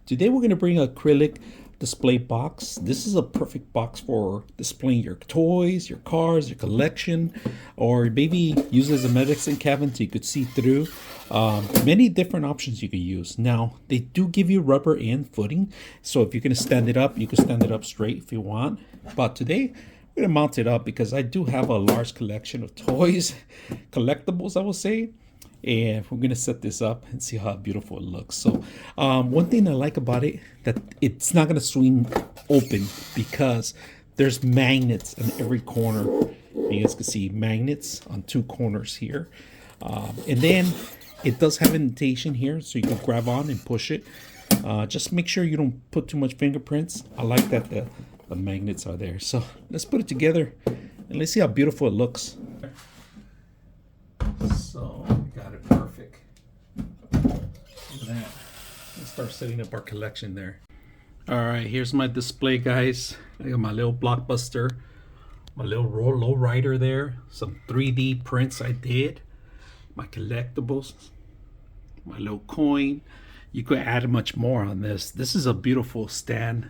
Today we're going to bring an acrylic display box. This is a perfect box for displaying your toys, your cars, your collection, or maybe use it as a medicine cabinet so you could see through. Many different options you could use. Now, they do give you rubber and footing, so if you're going to stand it up, you can stand it up straight if you want. But today, we're going to mount it up because I do have a large collection of toys, collectibles, I will say. And we're gonna set this up and see how beautiful it looks. So one thing I like about it, that it's not gonna swing open because there's magnets in every corner. You guys can see magnets on two corners here, and then it does have indentation here, so you can grab on and push it. Just make sure you don't put too much fingerprints. I like that the magnets are there. So let's put it together and let's see how beautiful it looks. So got it perfect. Look at that. Let's start setting up our collection there. All right, here's my display, guys. I got my little blockbuster, my little low rider there, some 3D prints I did, my collectibles, my little coin. You could add much more on this. This is a beautiful stand.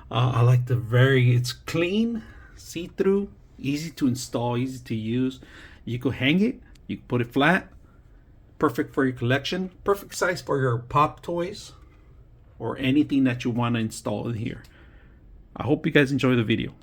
I like it's clean, see-through, easy to install, easy to use. You could hang it. You can put it flat, perfect for your collection, perfect size for your pop toys or anything that you want to install in here. I hope you guys enjoy the video.